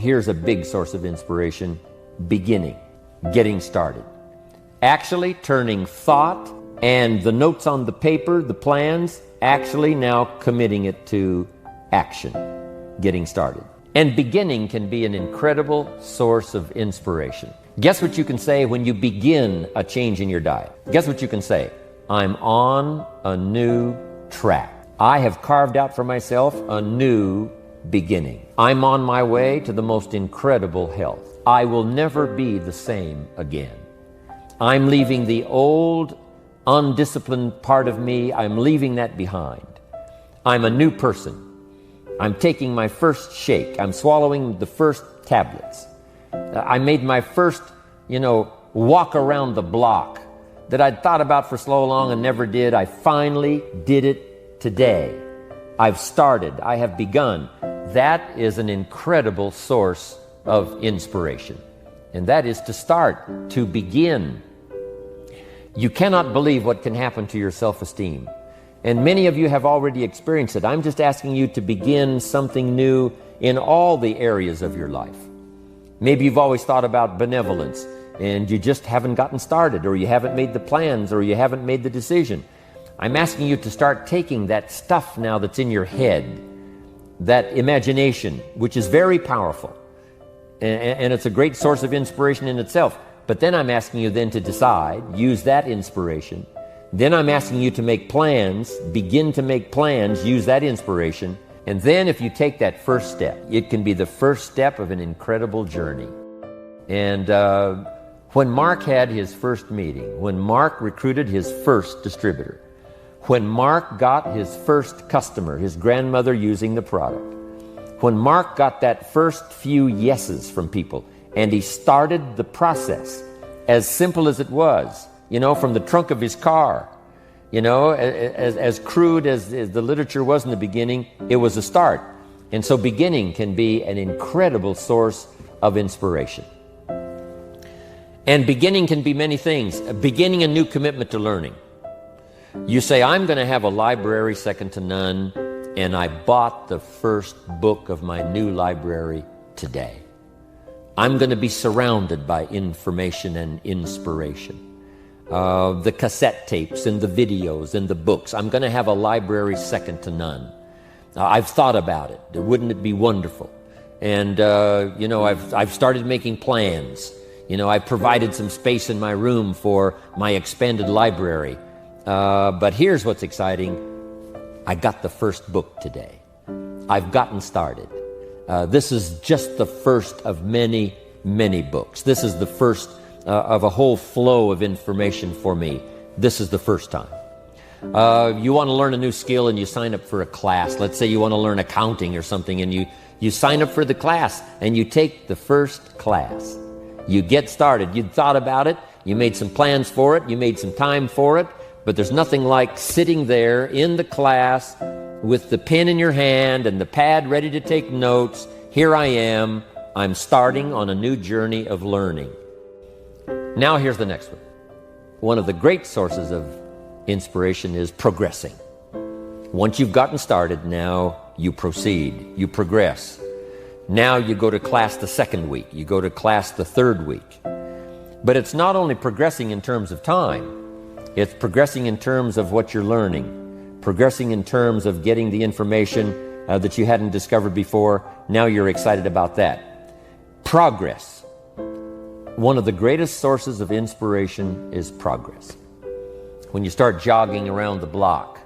here's a big source of inspiration: beginning, getting started. Actually turning thought and the notes on the paper, the plans, actually now committing it to action, getting started. And beginning can be an incredible source of inspiration. Guess what you can say when you begin a change in your diet? Guess what you can say? I'm on a new track. I have carved out for myself a new beginning. I'm on my way to the most incredible health. I will never be the same again. I'm leaving the old, undisciplined part of me. I'm leaving that behind. I'm a new person. I'm taking my first shake. I'm swallowing the first tablets. I made my first, walk around the block that I'd thought about for so long and never did. I finally did it today. I've started. I have begun. That is an incredible source of inspiration. And that is to start, to begin. You cannot believe what can happen to your self-esteem. And many of you have already experienced it. I'm just asking you to begin something new in all the areas of your life. Maybe you've always thought about benevolence and you just haven't gotten started, or you haven't made the plans, or you haven't made the decision. I'm asking you to start taking that stuff now that's in your head, that imagination, which is very powerful, and it's a great source of inspiration in itself. But then I'm asking you then to decide, use that inspiration. Then I'm asking you to make plans, begin to make plans, use that inspiration. And then if you take that first step, it can be the first step of an incredible journey. And when Mark had his first meeting, when Mark recruited his first distributor, when Mark got his first customer, his grandmother using the product, when Mark got that first few yeses from people, and he started the process, as simple as it was, from the trunk of his car, as crude as the literature was in the beginning, it was a start. And so beginning can be an incredible source of inspiration. And beginning can be many things. Beginning a new commitment to learning. You say, I'm going to have a library second to none, and I bought the first book of my new library today. I'm going to be surrounded by information and inspiration. The cassette tapes and the videos and the books. I'm going to have a library second to none. I've thought about it. Wouldn't it be wonderful? And, I've started making plans. I've provided some space in my room for my expanded library. But here's what's exciting. I got the first book today. I've gotten started. This is just the first of many, many books. This is the first of a whole flow of information for me. This is the first time. You want to learn a new skill and you sign up for a class. Let's say you want to learn accounting or something, and you sign up for the class and you take the first class. You get started. You thought about it. You made some plans for it. You made some time for it. But there's nothing like sitting there in the class with the pen in your hand and the pad ready to take notes. Here I am. I'm starting on a new journey of learning. Now here's the next one. One of the great sources of inspiration is progressing. Once you've gotten started, now you proceed. You progress. Now you go to class the second week. You go to class the third week. But it's not only progressing in terms of time. It's progressing in terms of what you're learning, progressing in terms of getting the information that you hadn't discovered before. Now you're excited about that. Progress. One of the greatest sources of inspiration is progress. When you start jogging around the block,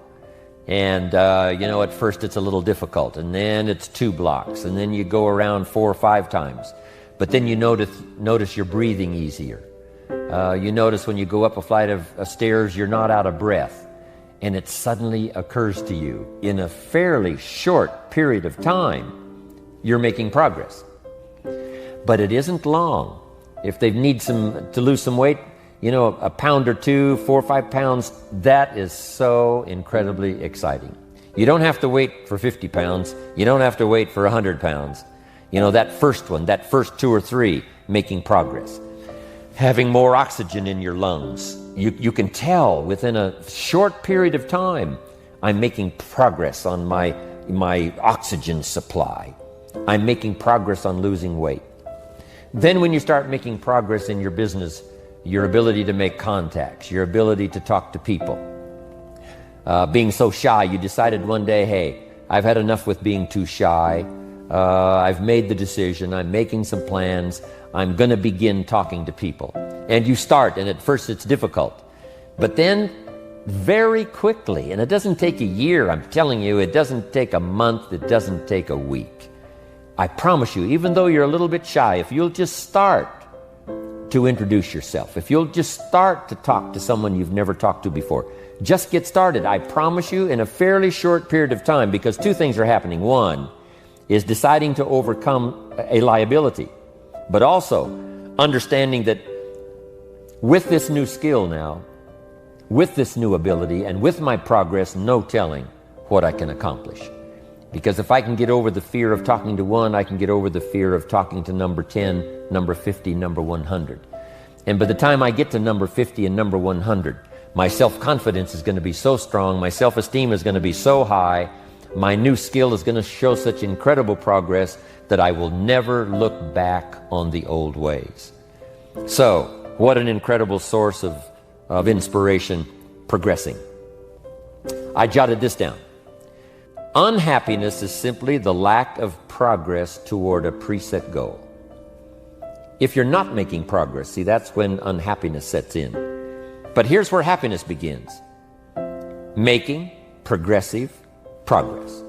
and at first it's a little difficult, and then it's 2 blocks, and then you go around 4 or 5 times. But then you notice you're breathing easier. You notice when you go up a flight of stairs, you're not out of breath. And it suddenly occurs to you, in a fairly short period of time, you're making progress. But it isn't long. If they need to lose some weight, a pound or 2, 4 or 5 pounds, that is so incredibly exciting. You don't have to wait for 50 pounds. You don't have to wait for 100 pounds. That first one, that first 2 or 3, making progress. Having more oxygen in your lungs. You can tell within a short period of time, I'm making progress on my oxygen supply. I'm making progress on losing weight. Then when you start making progress in your business, your ability to make contacts, your ability to talk to people, being so shy, you decided one day, hey, I've had enough with being too shy. I've made the decision. I'm making some plans. I'm going to begin talking to people. And you start, and at first it's difficult. But then very quickly, and it doesn't take a year, I'm telling you, it doesn't take a month, it doesn't take a week. I promise you, even though you're a little bit shy, if you'll just start to introduce yourself, if you'll just start to talk to someone you've never talked to before, just get started. I promise you, in a fairly short period of time, because two things are happening. One is deciding to overcome a liability, but also understanding that with this new skill now, with this new ability, and with my progress, no telling what I can accomplish. Because if I can get over the fear of talking to one, I can get over the fear of talking to number 10, number 50, number 100. And by the time I get to number 50 and number 100, my self-confidence is going to be so strong, my self-esteem is going to be so high, my new skill is going to show such incredible progress that I will never look back on the old ways. So, what an incredible source of inspiration, progressing. I jotted this down. Unhappiness is simply the lack of progress toward a preset goal. If you're not making progress, see, that's when unhappiness sets in. But here's where happiness begins. Making progressive progress.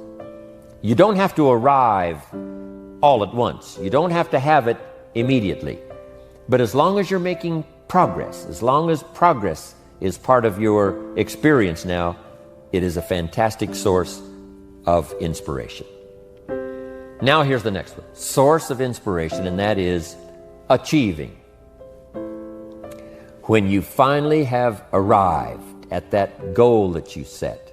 You don't have to arrive all at once. You don't have to have it immediately. But as long as you're making progress, as long as progress is part of your experience now, it is a fantastic source of inspiration. Now here's the next one. Source of inspiration, and that is achieving. When you finally have arrived at that goal that you set,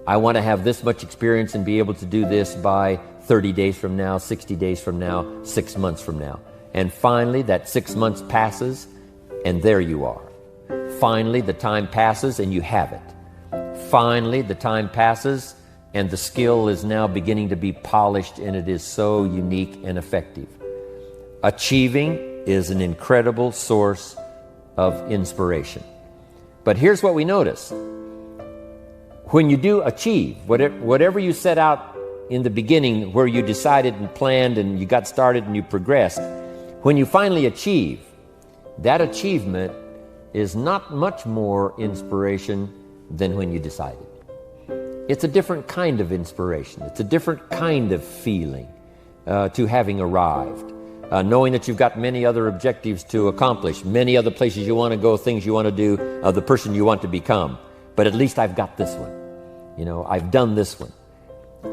I want to have this much experience and be able to do this by 30 days from now, 60 days from now, 6 months from now. And finally, that 6 months passes, and there you are. Finally, the time passes, and you have it. Finally, the time passes, and the skill is now beginning to be polished, and it is so unique and effective. Achieving is an incredible source of inspiration. But here's what we notice. When you do achieve, whatever you set out in the beginning, where you decided and planned and you got started and you progressed, when you finally achieve, that achievement is not much more inspiration than when you decided. It's a different kind of inspiration. It's a different kind of feeling to having arrived. Knowing that you've got many other objectives to accomplish, many other places you want to go, things you want to do, the person you want to become. But at least I've got this one. You know, I've done this one.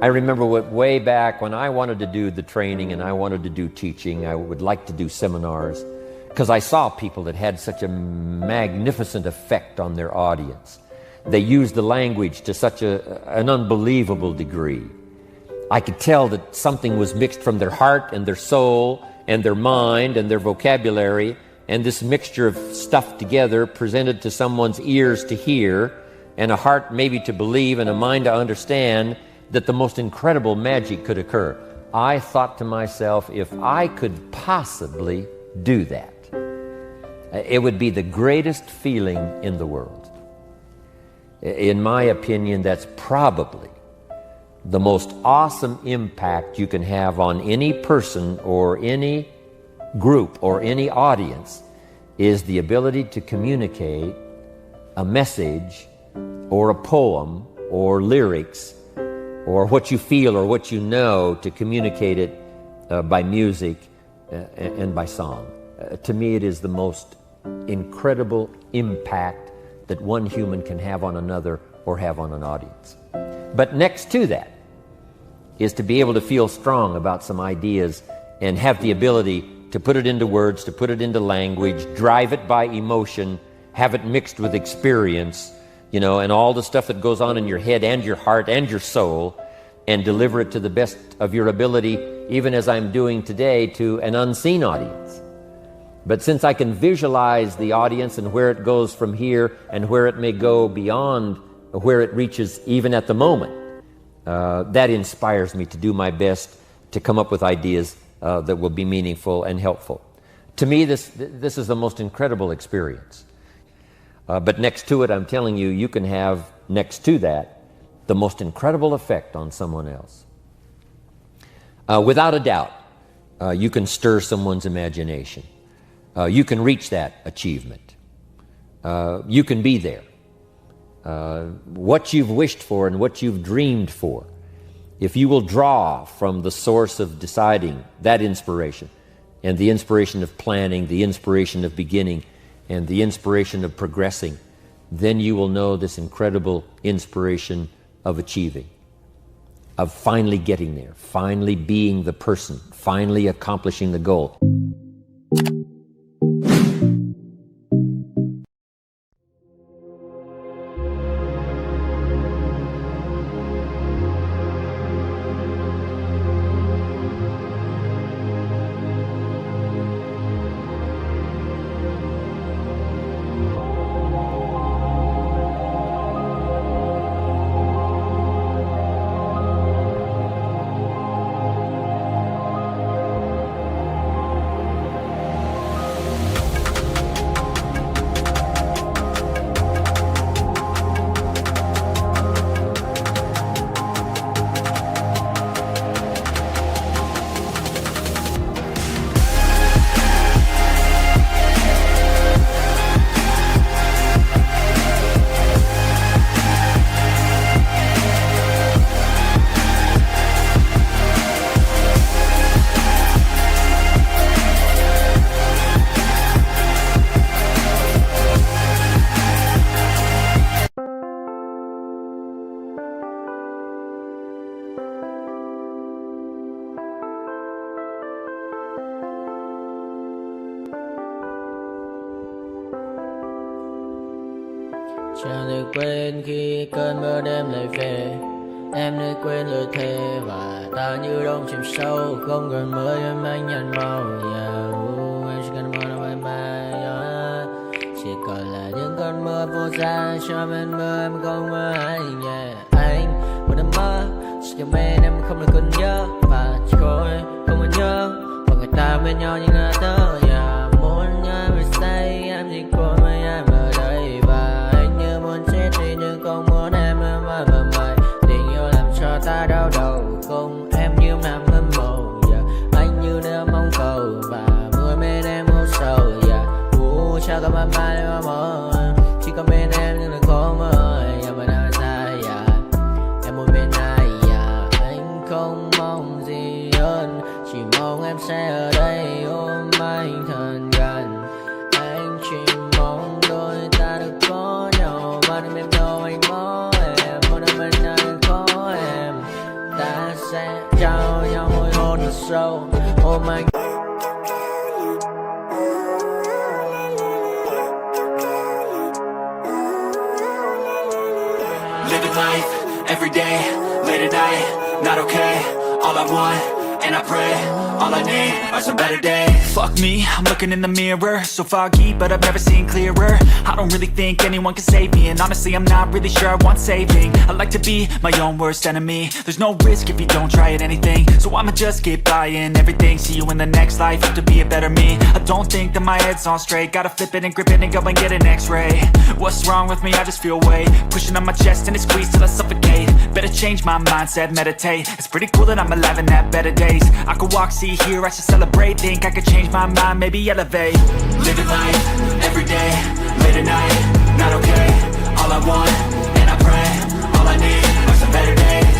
I remember way back when I wanted to do the training and I wanted to do teaching, I would like to do seminars, because I saw people that had such a magnificent effect on their audience. They used the language to such an unbelievable degree. I could tell that something was mixed from their heart and their soul and their mind and their vocabulary, and this mixture of stuff together presented to someone's ears to hear and a heart maybe to believe and a mind to understand that the most incredible magic could occur. I thought to myself, if I could possibly do that, it would be the greatest feeling in the world. In my opinion, that's probably the most awesome impact you can have on any person or any group or any audience, is the ability to communicate a message or a poem or lyrics or what you feel or what you know, to communicate it by music and by song. To me, it is the most incredible impact that one human can have on another or have on an audience. But next to that is to be able to feel strong about some ideas and have the ability to put it into words, to put it into language, drive it by emotion, have it mixed with experience, you know, and all the stuff that goes on in your head and your heart and your soul, and deliver it to the best of your ability, even as I'm doing today, to an unseen audience. But since I can visualize the audience and where it goes from here and where it may go beyond where it reaches even at the moment, that inspires me to do my best to come up with ideas that will be meaningful and helpful. To me, this is the most incredible experience. But next to it, I'm telling you, you can have next to that the most incredible effect on someone else. Without a doubt, you can stir someone's imagination. You can reach that achievement. You can be there. What you've wished for and what you've dreamed for, if you will draw from the source of deciding that inspiration, and the inspiration of planning, the inspiration of beginning, and the inspiration of progressing, then you will know this incredible inspiration of achieving, of finally getting there, finally being the person, finally accomplishing the goal. Chẳng được quên khi cơn mưa đêm lại về. Em đã quên lời thề và ta như đông chìm sâu. Không còn mơ em anh nhận màu. Em chỉ cần mơ đâu bye bye. Chỉ còn là những cơn mưa vô giá. Cho bên mơ em không mơ anh. Anh một đêm mơ chỉ cần bên em không được cần nhớ. Và chỉ có em không còn nhớ. Và người ta bên nhau như ngã tớ. Muốn nhớ về say em chỉ có mấy em ở đây. Và anh như muốn chết đi nhưng không muốn em mơ mày. Tình yêu làm cho ta đau đầu. Không em như nằm mơ mộng. Anh như đang mong cầu. Và mưa bên em ngủ sầu. Chào các bạn mai em mơ. Chỉ có bên em nhưng đừng có mơ. Em vẫn đang dài. Em muốn bên ai. Anh không mong gì hơn. Chỉ mong em sẽ ở đây ôm anh thật gần. Anh chỉ mong đôi ta được có nhau. Mà đừng em đâu anh có em. Muốn ở bên anh có em. Ta sẽ trao nhau môi hôn thật sâu. Ôm anh. Living life, every day, late at night, not okay. All I want, and I pray, all I need are some better days. Fuck me, I'm looking in the mirror. So foggy, but I've never seen clearer. I don't really think anyone can save me. And honestly, I'm not really sure I want saving. I like to be my own worst enemy. There's no risk if you don't try at anything. So I'ma just keep buying everything. See you in the next life, have to be a better me. I don't think that my head's on straight. Gotta flip it and grip it and go and get an x-ray. What's wrong with me? I just feel weight pushing on my chest and it squeezes till I suffocate. Better change my mindset, meditate. It's pretty cool that I'm alive and have better days. I could walk, see, hear, I should celebrate. Think I could change my mind, maybe elevate. Living life, every day, late at night, not okay. All I want, and I pray, all I need are some better days.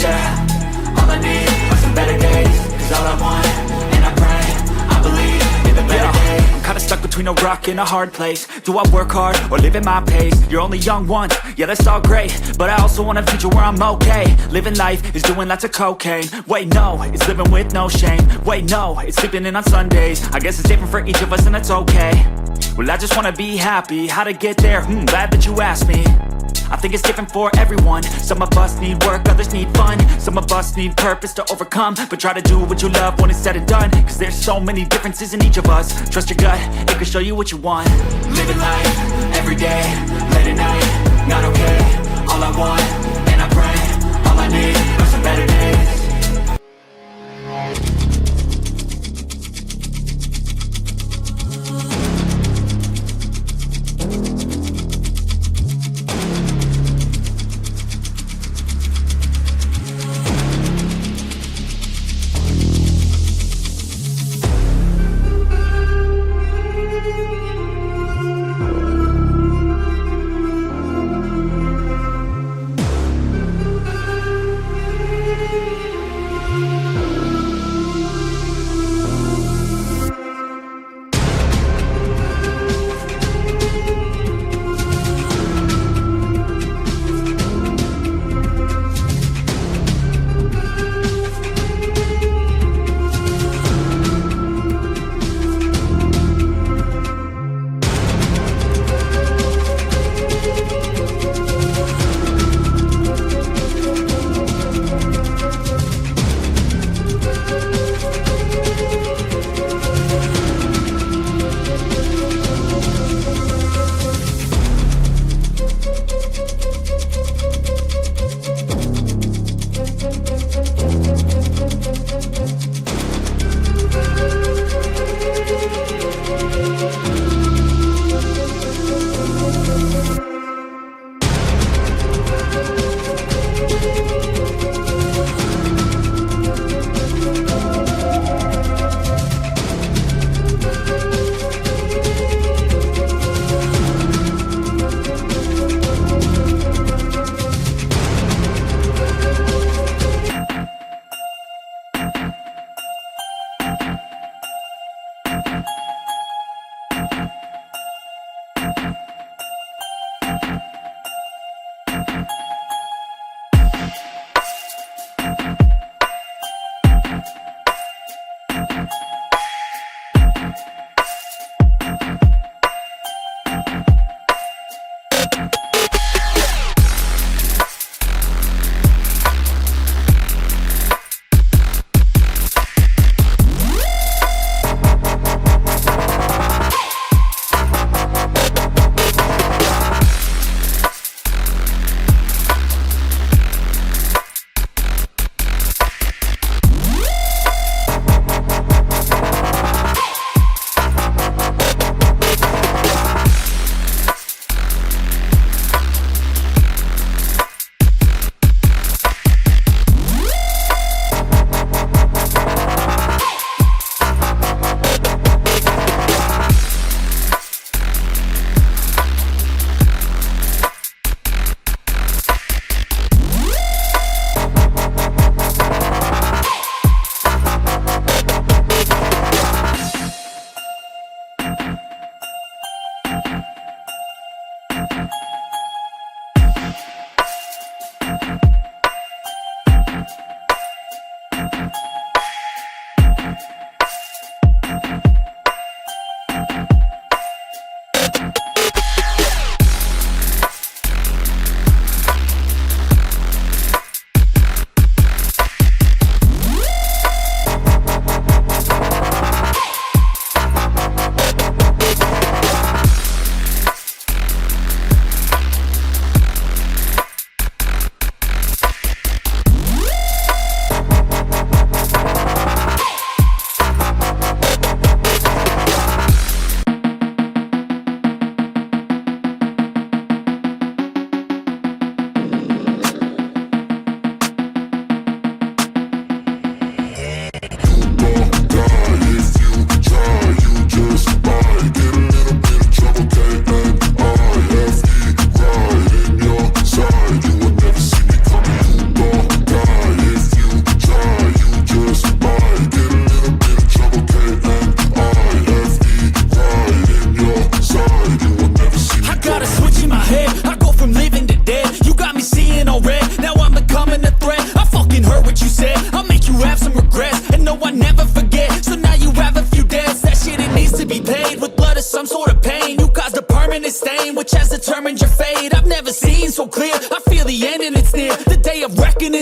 Yeah, all I need are some better days. Cause all I want, and I pray, I believe in the better days. I'm kinda stuck between a rock and a hard place. Do I work hard or live at my pace? You're only young once, yeah that's all great. But I also want a future where I'm okay. Living life is doing lots of cocaine. Wait no, it's living with no shame. Wait no, it's sleeping in on Sundays. I guess it's different for each of us and that's okay. Well I just wanna be happy. How to get there? Glad that you asked me. I think it's different for everyone. Some of us need work, others need fun. Some of us need purpose to overcome. But try to do what you love when it's said and done. Cause there's so many differences in each of us. Trust your gut, it can show you what you want. Living life, every day, late at night, not okay. All I want, and I pray, all I need are some better days.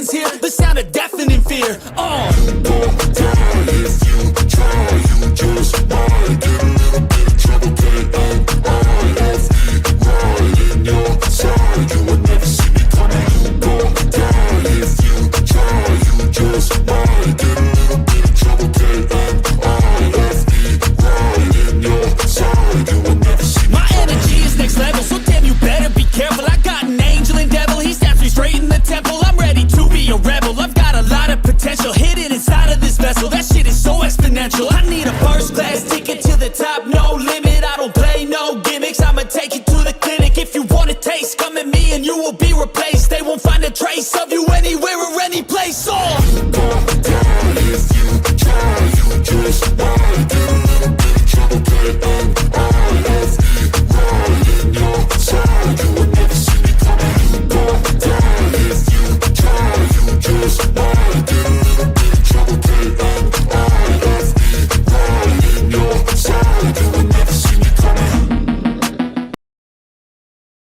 weapons here, the sound of deafening fear.